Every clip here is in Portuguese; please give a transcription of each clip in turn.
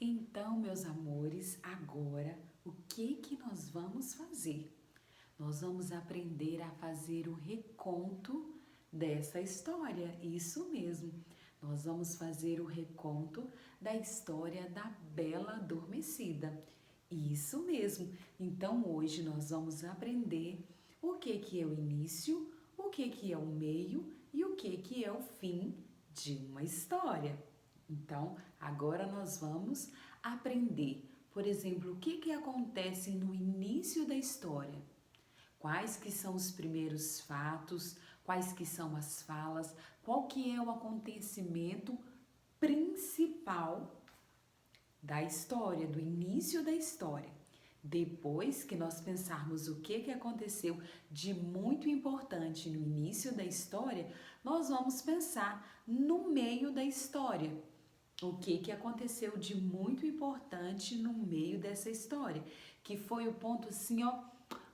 Então, meus amores, agora o que nós vamos fazer? Nós vamos aprender a fazer o reconto dessa história, isso mesmo. Nós vamos fazer o reconto da história da Bela Adormecida. Isso mesmo. Então, hoje nós vamos aprender o que é o início, o que é o meio e o que é o fim de uma história. Então, agora nós vamos aprender, por exemplo, o que acontece no início da história. Quais que são os primeiros fatos, quais que são as falas, qual que é o acontecimento principal da história, do início da história. Depois que nós pensarmos o que aconteceu de muito importante no início da história, nós vamos pensar no meio da história. O que aconteceu de muito importante no meio dessa história, que foi o ponto assim, ó,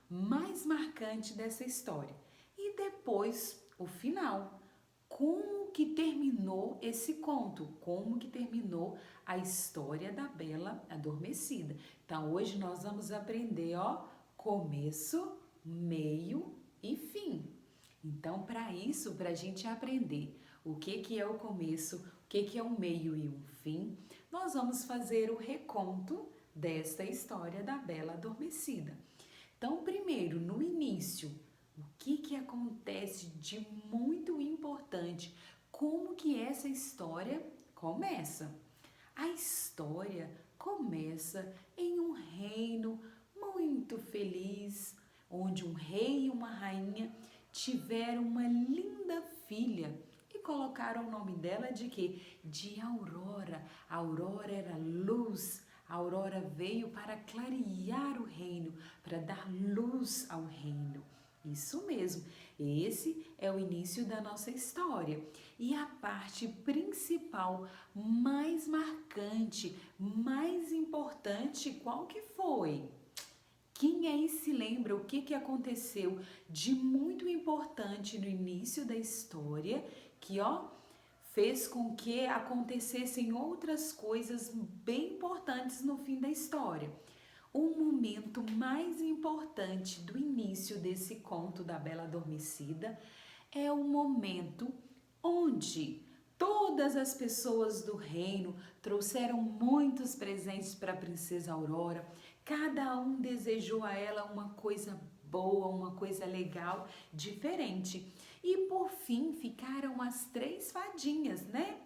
mais marcante dessa história. E depois, o final. Como que terminou esse conto? Como que terminou a história da Bela Adormecida? Então, hoje nós vamos aprender, ó, começo, meio e fim. Então, para isso, para a gente aprender o que é o começo, o que é o meio e o fim, nós vamos fazer o reconto desta história da Bela Adormecida. Então, primeiro, no início, o que acontece de muito importante? Como que essa história começa? A história começa em um reino muito feliz, onde um rei e uma rainha tiveram uma linda filha e colocaram o nome dela de quê? De Aurora. A Aurora era luz. A Aurora veio para clarear o reino, para dar luz ao reino. Isso mesmo, esse é o início da nossa história. E a parte principal, mais marcante, mais importante, qual que foi? Quem aí se lembra o que aconteceu de muito importante no início da história, que ó, fez com que acontecessem outras coisas bem importantes no fim da história? O momento mais importante do início desse conto da Bela Adormecida é o momento onde todas as pessoas do reino trouxeram muitos presentes para a princesa Aurora. Cada um desejou a ela uma coisa boa, uma coisa legal, diferente. E por fim ficaram as 3 fadinhas, né?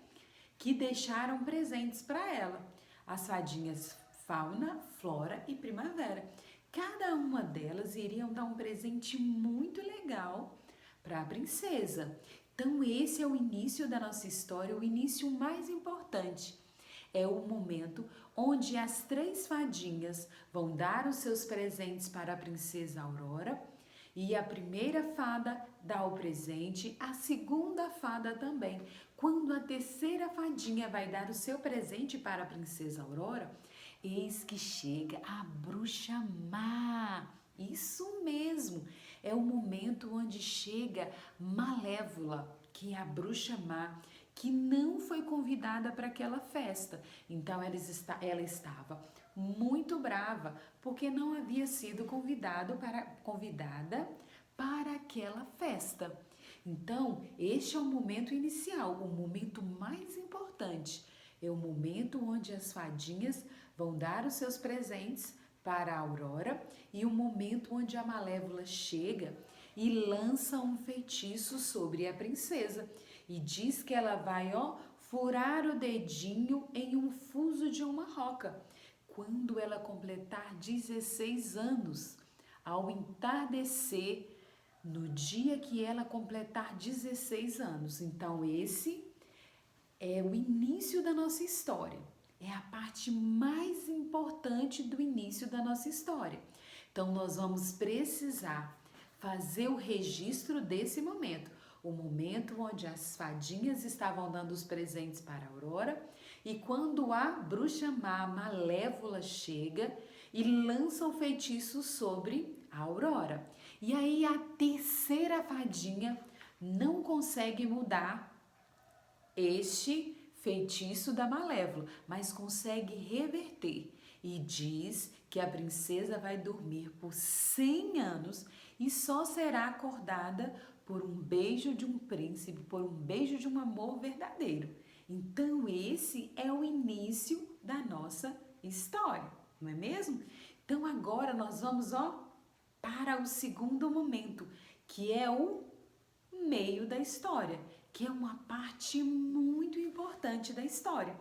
Que deixaram presentes para ela. As fadinhas Fauna, Flora e Primavera. Cada uma delas iriam dar um presente muito legal para a princesa. Então esse é o início da nossa história, o início mais importante. É o momento onde as 3 fadinhas vão dar os seus presentes para a princesa Aurora. E a primeira fada dá o presente, a segunda fada também. Quando a terceira fadinha vai dar o seu presente para a princesa Aurora, eis que chega a bruxa má. Isso mesmo, é o momento onde chega Malévola, que é a bruxa má, que não foi convidada para aquela festa. Então ela estava muito brava, porque não havia sido convidada para aquela festa. Então, este é o momento inicial, o momento mais importante. É o momento onde as fadinhas vão dar os seus presentes para a Aurora e o momento onde a Malévola chega e lança um feitiço sobre a princesa e diz que ela vai, ó, furar o dedinho em um fuso de uma roca. Quando ela completar 16 anos, ao entardecer, no dia que ela completar 16 anos. Então, esse é o início da nossa história. É a parte mais importante do início da nossa história. Então, nós vamos precisar fazer o registro desse momento. O momento onde as fadinhas estavam dando os presentes para a Aurora e quando a bruxa má Malévola chega e lança o feitiço sobre a Aurora. E aí a terceira fadinha não consegue mudar este feitiço da Malévola, mas consegue reverter e diz que a princesa vai dormir por 100 anos e só será acordada por um beijo de um príncipe, por um beijo de um amor verdadeiro. Então esse é o início da nossa história, não é mesmo? Então agora nós vamos, para o segundo momento, que é o meio da história, que é uma parte muito importante da história.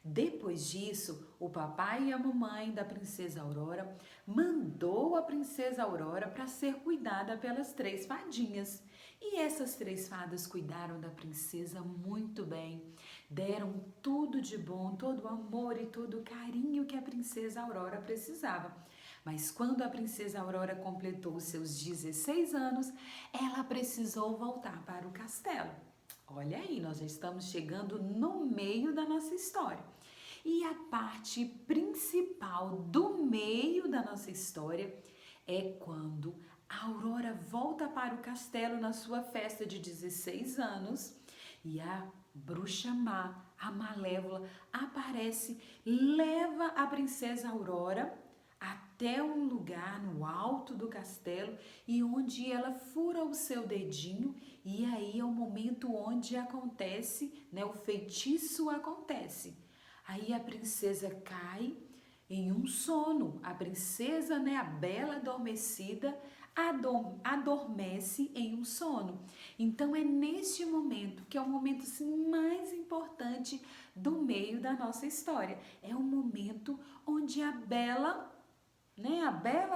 Depois disso, o papai e a mamãe da princesa Aurora mandou a princesa Aurora para ser cuidada pelas 3 fadinhas. E essas 3 fadas cuidaram da princesa muito bem, deram tudo de bom, todo o amor e todo o carinho que a princesa Aurora precisava. Mas quando a princesa Aurora completou os seus 16 anos, ela precisou voltar para o castelo. Olha aí, nós já estamos chegando no meio da nossa história. E a parte principal do meio da nossa história é quando a Aurora volta para o castelo na sua festa de 16 anos e a bruxa má, a Malévola, aparece, leva a princesa Aurora até um lugar no alto do castelo e onde ela fura o seu dedinho e aí é o momento onde acontece, o feitiço acontece. Aí a princesa cai em um sono. A princesa, a bela adormecida, adormece em um sono. Então é neste momento que é o momento assim, mais importante do meio da nossa história. É o momento onde a bela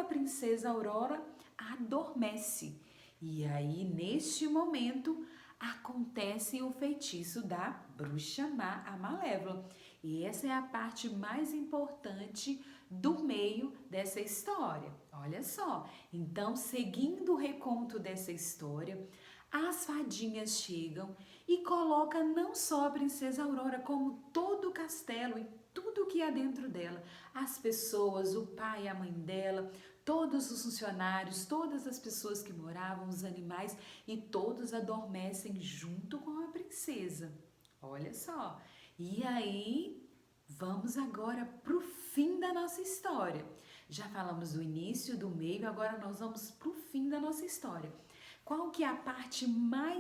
princesa Aurora adormece. E aí, neste momento, acontece o feitiço da bruxa má, a Malévola. E essa é a parte mais importante do meio dessa história. Olha só. Então, seguindo o reconto dessa história, as fadinhas chegam e colocam não só a princesa Aurora, como todo o castelo e tudo que há dentro dela. As pessoas, o pai e a mãe dela, todos os funcionários, todas as pessoas que moravam, os animais, e todos adormecem junto com a princesa. Olha só. E aí, vamos agora para o fim da nossa história. Já falamos do início, do meio, agora nós vamos para o fim da nossa história. Qual que é a parte mais